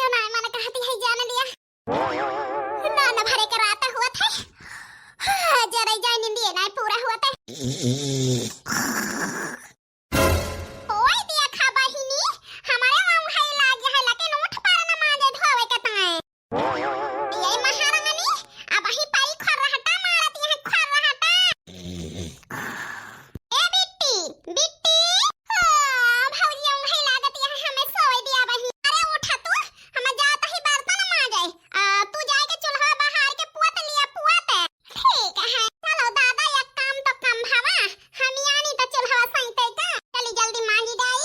क्यों ना मैंने कहती है जाने दिया ना ना भरे के रात हुआ था जरा जाए निंदी ना पूरा हुआ था ओए दिया खा बहिनी हमारे वहां है लाज है लेकिन उठ पर ना माजे धोवे के ताए ये महारानी अब ही पाई खर रहता मारती है खर रहता ए बिट्टी बिट्टी भौजी हम है लागत है हमें सोए दिया बहिनी अरे उठा तू हम जात ही बर्तन माजे तू जाए के चूल्हा बाहर के पुआत लिया पुआत ठीक है चलो दादा एक काम तो कम भावा हम यानी तो चूल्हा सईते का चली जल्दी मांगी गई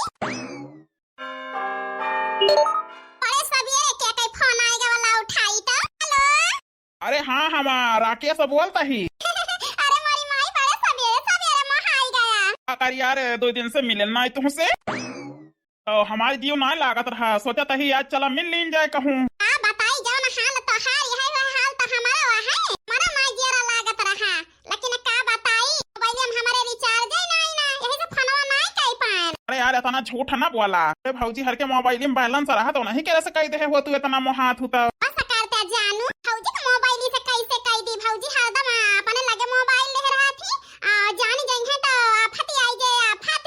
अरे सवेरे के कई फोन आएगा वाला उठाई तो हेलो अरे हाँ हम राकेश बोलता ही अरे मारी माई बड़े सवेरे सवेरे महाई गया अगर यार 2 दिन से मिले ना तुमसे तो हमारी जीव ना लागत रहा सोचा था ही आज चला मिल लीन जाए कहूँ हां बताई जाओ ना हाल तो हार है वो हाल तो हमारा हुआ है हमारा माई जीरा लागत रहा लेकिन का बताई मोबाइल में हमारे रिचार्ज ही नहीं ना यही से फोनवा नहीं कई पान अरे यार इतना झूठ ना बोला अरे भौजी हर के मोबाइल में बैलेंस रहा तो नहीं कैसे कह दे हो तू इतना मोहात होता बस करते जानू भौजी के मोबाइल से कैसे कह दी भौजी हरदम अपने लगे मोबाइल ले रहा थी जान जाई है तो आफत आई जाए आफत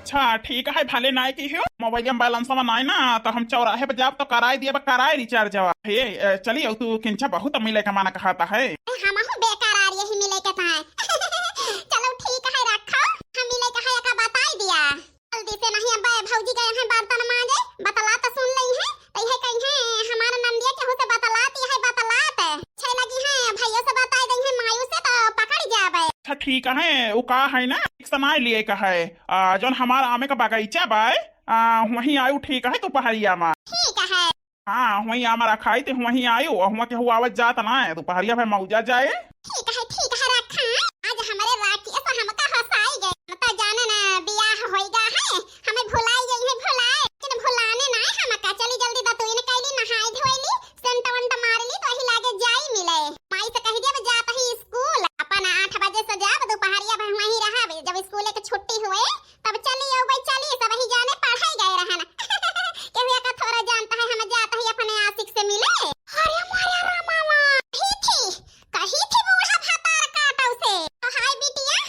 अच्छा ठीक है भले नाय की हो मोबाइल में बैलेंस में नाय ना तो हम चौराहे पे जाब तो कराए दिए कराए रिचार्ज हे चलिए तू किंचा बहुत मिले का माना कहता है हम बेकार आ रही मिले के ताए चलो ठीक है रखो हम मिले का है का बताई दिया जल्दी से नहीं अब भौजी गए हैं बर्तन मांजे बतला तो सुन ली है तो यह कहीं है हमारा नंदिया केहू से बतलाती है बतलात अच्छे लगी है भैया से बताई दी है मायू से तो पकड़ जावे अच्छा ठीक है वो का है ना एक समय लिए का है जौन हमारा आमे का बगीचा बाय वहीं आयु ठीक है तो पहाड़िया में ठीक है हाँ वहीं आमा रखाई थे वहीं आयु वहाँ के हुआ आवाज जाता ना है तो पहाड़िया पे मौजा जाए ठीक है रखा आज हमारे राखी तो हमका हंसाई गए मतलब जाने ना बियाह होइगा है हमें भुलाई गई है भुलाए लेकिन भुलाने ना हमका चली जल्दी दतुइन कैली नहाई धोइली सेंट वंट मारली तो ही लागे जाई मिले माई से कह दिया जात ही स्कूल अपन 8 बजे से जाब दोपहरिया में वहीं रहब जब स्कूल के छुट्टी हुए तब चली आओ भाई चली सब ही जाने पढ़ाई गए रहना केहू का थोड़ा जानता है हम जात ही अपने आशिक से मिले अरे माया रामावा ही थी कही थी बूढ़ा भातार काटौ से हाय बिटिया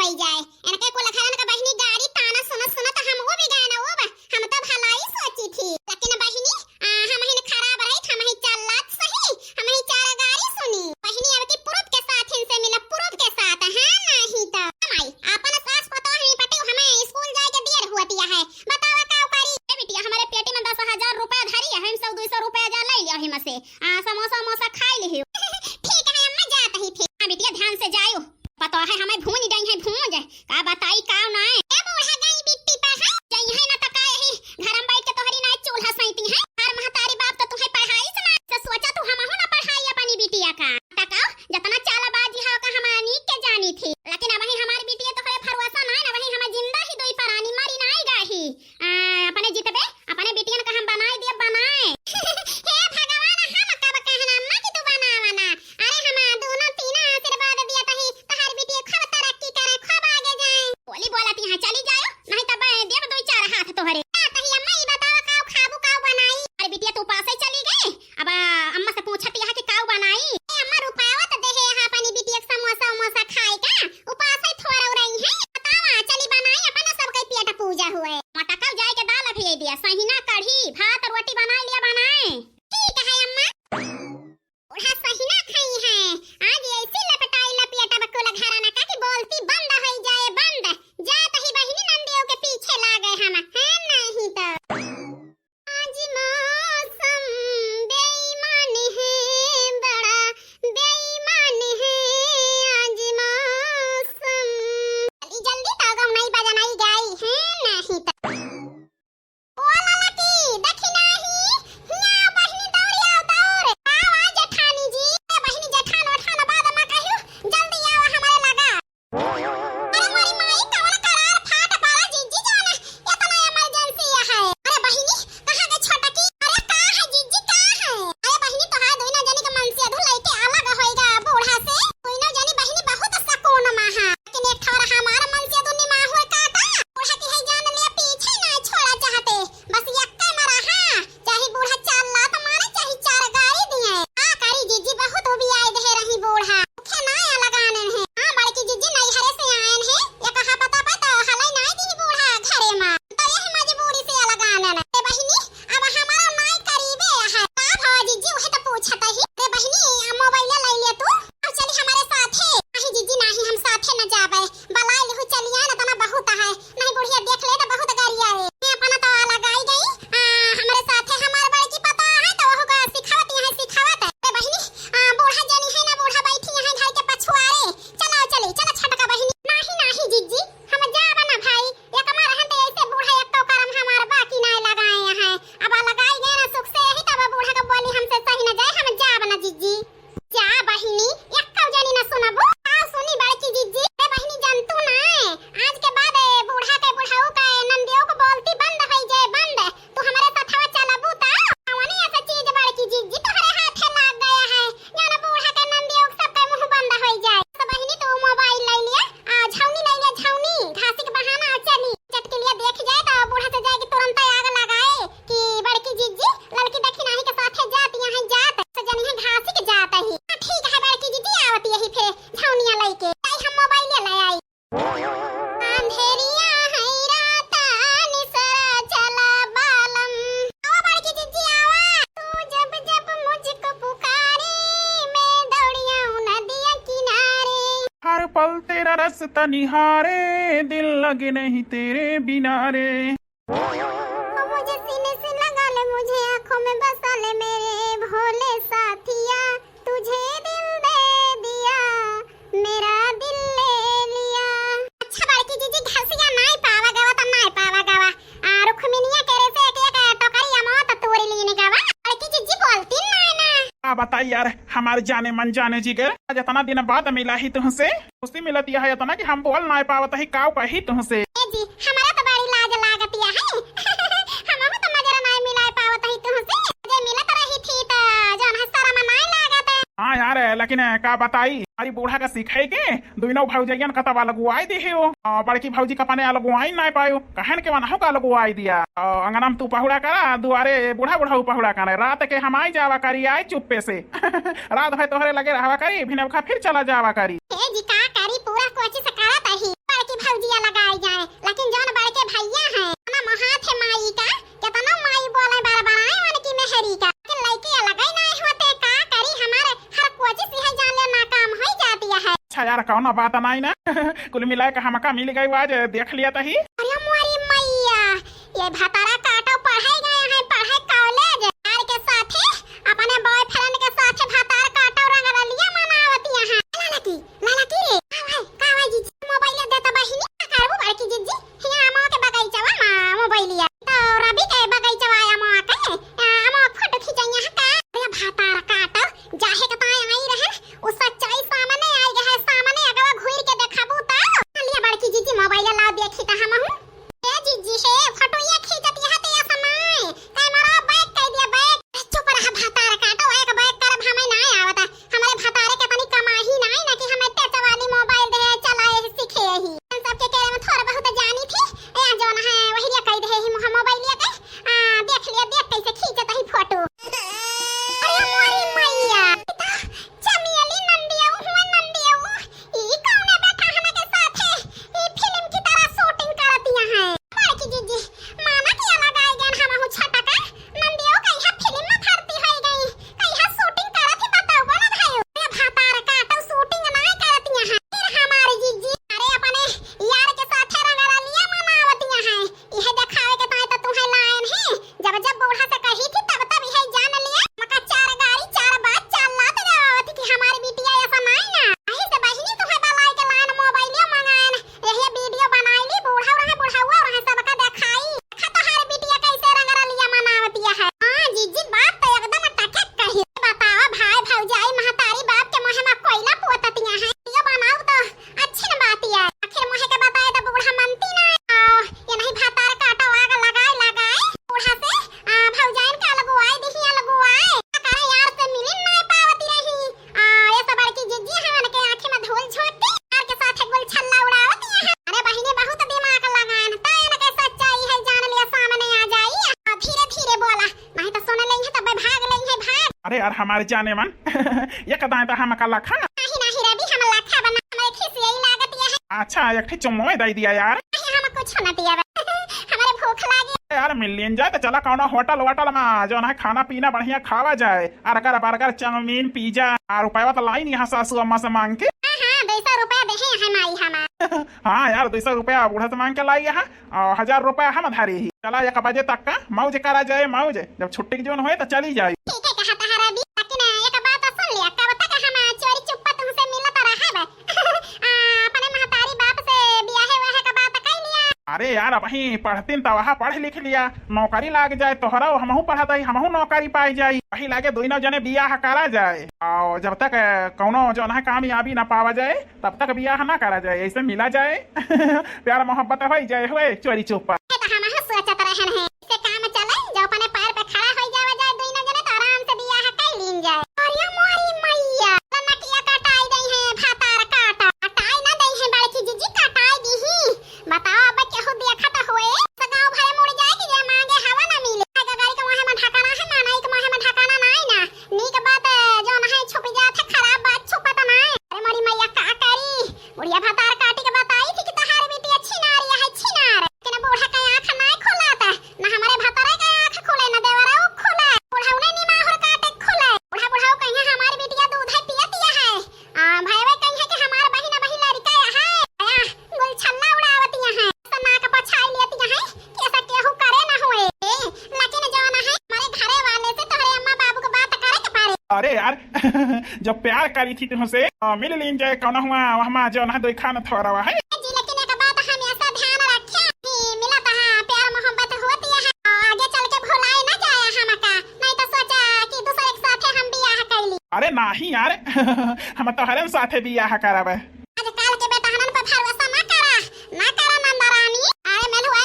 होई जाए इनके को लखरन का बहिनी गाड़ी ताना सुना तो हम वो भी गए ना वो हम तो भलाई सोची थी लेकिन बहिनी हम ही खराब रही हम ही चलत सही हम ही चार गाड़ी सुनी बहिनी अब की पुरुष के साथ इनसे मिला पुरुष के साथ है नहीं तो हमारी अपन सास पतो ही पटी हमें स्कूल जाए के देर हुआ है बतावा का करी ए बिटिया हमारे पेटी में 10,000 रुपया धरी है हम 100-200 रुपया जा ले लिया हिम से समोसा मोसा खाई ली ठीक है अम्मा जात ही थे बिटिया ध्यान से जायो पता है हमें भून गई है भून का बताई का ना ए बूढ़ा गई बिट्टी पे है जई है ना त का है घर में बैठ के तोहरी ना चूल्हा सैती है हर महतारी बाप तो तुम्हें पढ़ाई सुना तो सोचा तू हम हो ना पढ़ाई अपनी बिटिया का टकाओ जितना चालाबाजी है का हमानी के जानी थी लेकिन अब ही हमारी बिटिया तोहरे भरोसा ना ना वही हम जिंदा ही दोई परानी मरी ना गाही अपने जीतबे अपने बिटियन का हम बनाए दिए बनाए हे भगवान हम कब कहना अम्मा कि तू बनावा ना अरे हम दोनों तीन आशीर्वाद दिया तही तहार बिटिया खूब तरक्की करे खूब आगे जाए बोली बोलती हां चली जाओ नहीं तब देव दो चार हाथ तोहरे तही अम्मा ई बतावा काऊ खाबू काऊ बनाई अरे बिटिया तू पास ही चली गई अब अम्मा से पूछती है कि काऊ बनाई ए अम्मा रुपयावा तो देहे हां अपनी बिटिया समोसा मोसा खाए का उपास ही थोड़ा रही है बतावा चली बनाई अपन सब के पेट पूजा हुए मटका जाए के दाल भी दिया सहीना कढ़ी भात रोटी बना लिया बनाए ठीक है अम्मा ओढ़ा सहीना खाई है आज ऐसी लपटाई लपियटा बकुल घराना का कि बोलती बंद हो जाए बंद जात ही बहिनी नंदियों के पीछे लागे हम है नहीं तो आज मौसम बेईमान है बड़ा बेईमान है आज मौसम जल्दी जल्दी तो गम नहीं बजानाई गई है नहीं तो ओ लाला की दखिना ही हिया बहिनी दौड़ी आओ दौड़ आवा जेठानी जी बहिनी जेठान उठाना बाद में कहियो जल्दी आओ हमारे लगा अरे मोरी माई कौन करार फाट पाला जीजी जाना इतना इमरजेंसी है अरे बहिनी कहां गए छोटा की अरे का है जीजी का है अरे बहिनी तो हां दोइना जनी के मन से अधु लइके अलग होएगा बूढ़ा से दोइना जनी बहिनी बहुत सकून में है लेकिन एक ठौर हमारा मन से अधु निमा हुए काटा बूढ़ा की है जान ले पीछे ना छोड़ा चाहते बस यक्के मरा हां चाहे बूढ़ा चल ला तो मारे चाहे चार गाड़ी दिए हां करी जीजी बहुत भी आए दे रही बूढ़ा मुखे ना लगाने हैं हां बड़की जीजी नहीं हरे से आए हैं ये कहा पता हलाई नहीं दी बूढ़ा घरे में तो यही मजबूरी से लगाने ना ए बहिनी अब हमारा माई करीबे है का भाव जीजी वही तो पूछता ही ए बहिनी मोबाइल ले ले तू अब चली हमारे साथ है नहीं जीजी नहीं हम साथ न जाबे बलाई लेहु चलिया ना तना बहुत है नहीं बुढ़िया देख ले ना बहुत गरिया है मैं अपना तो लगाई गई हमारे साथ है हमारे बड़की पता है तो वो का सिखावत है ए बहिनी बूढ़ा जानी है ना बूढ़ा बैठी है घर के पछुआरे चलो चली चलो छटका बहिनी नहीं जीजी हम जाबे ना भाई एक मार हम तो ऐसे बूढ़ा एक तो करम हमार बाकी नहीं लगाए हैं अब लगाई गए ना सुख से यही तब बूढ़ा का बोली हमसे सही ना जाए हम जाबे ना जीजी जा बहिनी एक कौ जानी ना सुनबो आ सुनी बड़की जीजी ए बहिनी जानतू ना आज के बाद बूढ़ा के बुढ़ाऊ का नंदियों को बोलती बंद हो जाए बंद तू हमारे साथ हवा चलबू ता आवनी ऐसा चीज बड़की जीजी तोहरे हाथ लग गया है जाना बूढ़ा के नंदियों सब के मुंह बंद हो जाए तो बहिनी तू मोबाइल ले लिया झावनी ले लिया झावनी घासी के बहाना चली चटके लिया देख जाए तो बूढ़ा से जाएगी तुरंत आग लगाए कि बड़की जीजी लड़की देखी नहीं के साथ है जाती है जात सजनी है घासी के जाता ही ठीक है बड़की जीजी आवती यही फिर झावनिया लेके हम मोबाइल ले आई अंधेरिया है राता निसरा चला बालम आओ बड़की जीजी आवा तू जब जब मुझको पुकारे मैं दौड़ी आऊं नदिया किनारे हर पल तेरा रास्ता निहारे दिल लगे नहीं तेरे बिना रे मुझे सीने से लगा ले मुझे आंखों में बसा ले मेरे भोले साथिया तुझे दिल दे दिया मेरा दिल ले लिया अच्छा बड़की जीजी घसिया नहीं पावा गवा रुखमिनिया करे से एक टोकरी अमौत तोड़ी लेने गवा बड़की जीजी बोलती ना आ बताई यार हमारे जाने मन जाने जिगर आज इतना दिन बाद मिला ही तुमसे खुशी मिलती है इतना कि हम बोल ना पावत ही काव कही तुमसे ए जी हमारा तो बड़ी लाज लागतिया है हम तो नजर नहीं मिला पावत ही तुमसे जे मिलत रही थी तो जन हसरा में नहीं लागत हाँ यार लेकिन का बताई हमारी बूढ़ा का सीखे के दोनों भौजैयन का तबा लगुआई दी हो बड़की भौजी का पाने लगुआई नहीं पायो कहन के वनाहो का लगुआई दिया अंगना में तू पहुड़ा करा दुआरे बूढ़ा बूढ़ा पहुड़ा करे रात के हम आई जावा करी आई चुप्पे से रात भर तोहरे लगे रहवा करी फिर फिर चला जावा करी ए जी का करी पूरा कोशिश करत ही कौन बात नहीं ना कुल मिला के हमका मिल गई आज देख लिया तही। अरे मोरी मैया, ये भतारा काटो पढ़ाई गए हैं, पढ़ाई कॉलेज यार के साथे अपने बॉयफ्रेंड के साथे भतार काटो रंग रलिया मनावती है। लाला की रे का भाई जी मोबाइल दे त बहिनी का करबो बड़की जीजी हिया अम्मा के बगैचवा में मोबाइल लिया तो रवि के बगैचवा अम्मा के अम्मा फोटो खिंचाइया है का। अरे भतार काटो जाहे के ताई आई रहे उस सच्चाई सामने आई है, सामने अगवा घूर के देखाबू ता लिया बड़की जीजी मोबाइल ला देखी त हम हूं ए जीजी से फोटो ये खींचत यहां ते समय कैमरा बैक कह दिया बैक चुप रहा भतार काटो एक बैक कर हमें ना आवता हमारे भतारे के तनी कमाही नहीं ना कि हमें टच वाली मोबाइल दे चलाए सीखे ही सबके केरे में थोड़ा बहुत जानी थी ए जोन है वही रे कह दे ही मोबाइल लिया के देख लिया देख कैसे खींचत ही फोटो। अरे मोरी मैया चमियली नंदिया हुआ नंदिया ई कौन बैठा हमें के साथे ई फिल्म की तरह शूटिंग करती है बड़की जीजी माना किया लगाई गन हम हूं छटका नंदिया कहिया फिल्म में भर्ती हो गई कहिया शूटिंग करत ही बताओ बना भाई ये भतार काटो शूटिंग नहीं करती है फिर हमारी जीजी अरे अपने यार के साथे रंगरलिया मनावती है यह दिखावे के ताई तो तुम्हें लाइन है जब जब बूढ़ा से कही थी तब तब यह जान लिया मका चार गाड़ी चार बात चार लात जावती कि हमारी बिटिया ऐसा नहीं ना यही से बहिनी तुम्हें बलाई के लाइन मोबाइल मंगाएन यही वीडियो बनाईली बूढ़ा रहे बुढ़ावा रहे सबका दिखाई देखा तो हर बिटिया कैसे रंगरलिया मनावती है। हां जीजी बात तो एकदम टकक कही बतावा भाई भौजाई महतारी बाप के मुंह में कोयला पोततियां हैं ये बनाओ तो अच्छी न बात है आखिर मुंह के बताए तो बूढ़ा मानती ना ये नहीं भतार काटा आग लगाए बूढ़ा से भौजाइन का लगवाई दिहिया लगवाए करे यार से मिलन नहीं पावती रही ये सब बड़की जिज्जी हमन के आंखें में धूल झोंकती यार के साथ गुल छल्ला उड़ावती है। अरे बहिनी बहुत दिमाग लगान तो इनके सच्चाई है जान लिया सामने आ जाई धीरे धीरे बोला नहीं तो सुन लेंगे तब भाग लेंगे भाग। अरे यार हमारे जाने मन ये कदाए तो हमका लखा नहीं रवि हम लखा बना हमारे खिस यही लागत है। अच्छा एक ठी चुम्मो दे दिया यार नहीं हम कुछ न दिया हमारे भूख लागी यार मिलियन जाए तो चला कौन होटल वोटल में जो है खाना पीना बढ़िया खावा जाए अरगर बर्गर चाउमीन पिज्जा और रुपया तो लाई यहाँ सासू अम्मा से मांग के। हां 200 रुपया दे है माई हमार हाँ यार 200 रुपया बूढ़ा से मांग के लाई यहाँ और 1000 रुपया हम धारी ही चला 1 बजे तक का मौज करा जाए मौज जब छुट्टी की जोन हुए तो चली जाए। ठीक है कहा था रवि लेकिन एक बात सुन लिया कब तक हम चोरी चुप्पा तुमसे मिलत रहे अपने महतारी बाप से बियाहे वहे का बात कह लिया। अरे यार अब ही पढ़तीन तो वहाँ पढ़ लिख लिया नौकरी लाग जाए तोहरा हमहू पढ़ता ही हमहू नौकरी पाई जाई वही लागे दोनों जने बियाह करा जाए और जब तक कौनो जो है कामयाबी ना पावा जाए तब तक बियाह ना करा जाए ऐसे मिला जाए प्यार मोहब्बत हो जाए हुए चोरी चुप्पा हम सोचत रहन है इसे काम चले जो अपने पैर पे खड़ा हो जावे जाए दोनों जने तो आराम से बियाह कर लीन जाए। अरे मोरी मैया नकिया कटाई दई है भतार काटा कटाई ना दई है बड़की जीजी कटाई दी ही बताओ अब केहू देखा तो होए गांव भरे मुड़ जाए कि जे मांगे हवा ना मिले गाड़ी के मुंह में ढकाना है ना नहीं के मुंह में ढकाना नहीं ना नीक बात जो ना है छुप जात है खराब बात छुपत नहीं। अरे मोरी मैया का करी बुढ़िया भतार काटी के बताई थी कि तहार बेटी अच्छी नारी है छिनार लेकिन बूढ़ा का आंख नहीं खुलाता ना हमारे भतारे का आंख खुले ना देवरा खुला बूढ़ा उन्हें निमाहुर काटे खुले बूढ़ा बूढ़ा कहिया हमारी बेटिया दूध है पियतिया है भाईवे कहिया कि हमार बहिना बहिन लड़का है आया गुल छल्ला उड़ावतिया है नाक पछाई लेतिया है कैसा केहू करे ना होए लेकिन जो ना है हमारे घरे वाले से तोहरे अम्मा बाबू को बात करे के पारे। अरे यार जब प्यार करी थी तुमसे मिल लीन जाए कौन हुआ वहाँ जो है दो खाना थोड़ा हुआ है जी लेकिन एक बात हमेशा ध्यान रखे कि मिला ता प्यार मोहब्बत होती है आगे चल के भुलाए ना जाए हमका नहीं तो सोचा कि दूसरे के साथे हम बियाह कर ली। अरे नहीं यार हम तो हरन साथे बियाह करावे आज काल के बेटा हनन पर भरोसा ना करा नंदरानी अरे मेल हुआ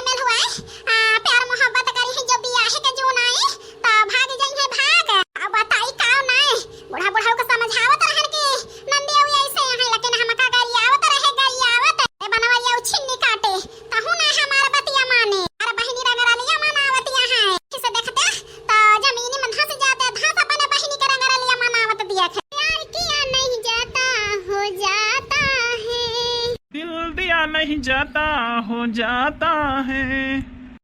प्यार मोहब्बत करी है जो बियाह के जो नहीं तो भाग जाई है भाग अब बताई काओ नहीं बूढ़ा बूढ़ा को समझावत रहन कि नंदिया ऐसे है लेकिन हमका गरियावत रहे गरियावत ए बनवैया छिन्नी काटे तहु ना हमार बतिया माने अरे बहिनी रंगरलिया मनावतिया है किसे देखते तो जमीनी में धंस जाते धंस अपने बहिनी के रंगरलिया मनावत दिया है प्यार किया नहीं जाता हो जाता है दिल दिया नहीं जाता हो जाता है।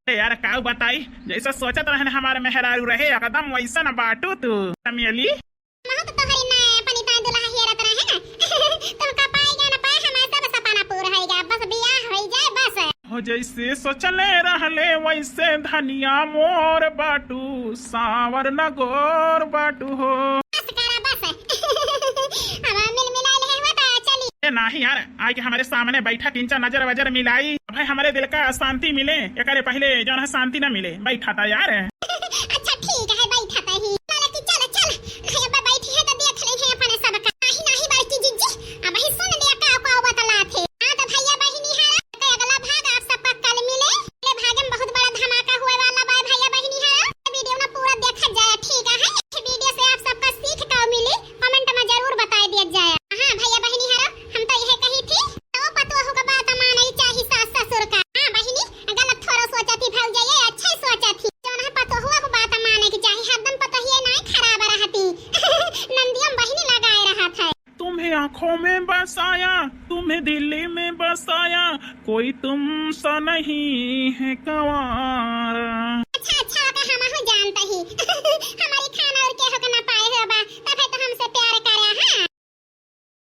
यार का बताई जैसा सोचत रहने हमारे मेहरारू रहे एकदम वैसा न बाटू तू समियली तो तोहरी ना अपनी ताई दुल्हा हेरत रहे ना तुम का पाई गाना पा हो जैसे सोचले रहले वैसे धनिया मोर बाटू सावर न गोर बाटू हो। बस करा बस अब मिल मिला ले हुआ तो चली। नहीं यार, आई के हमारे सामने बैठा तीन चार नजर वजर मिलाई भाई हमारे दिल का शांति मिले, एकरे पहले जो है शांति न मिले बैठा था यार। अच्छा ठीक है बैठा था ही चल चल चल अब बैठी है तो देख ले है अपने सब का। नहीं नहीं बैठी जीजी अब ही सुन लिया का को बतला थे। हां तो भैया बहिनी है तो अगला भाग आप सबका कल मिले। अगले भाग में बहुत बड़ा धमाका होने वाला बा भैया बहिनी है। वीडियो ना पूरा देखा जाए ठीक है। वीडियो से आप सबका सीख का मिले कमेंट में जरूर बता दिया जाए। हां भैया बहिनी है हम तो यह कही थी तो पतो होगा बात माने चाहिए सास ससुर का। हां बहिनी गलत थोड़ा सोचा थी भाग जाइए अच्छा ही सोचा थी जोन है पतो हुआ को बात माने की चाहिए हरदम पतो ही नहीं खराब रहती नंदियम बहिनी लगाए रहा था। तुम्हें आंखों में बसाया तुम्हें दिल्ली में बसाया कोई तुम सा नहीं है कंवारा।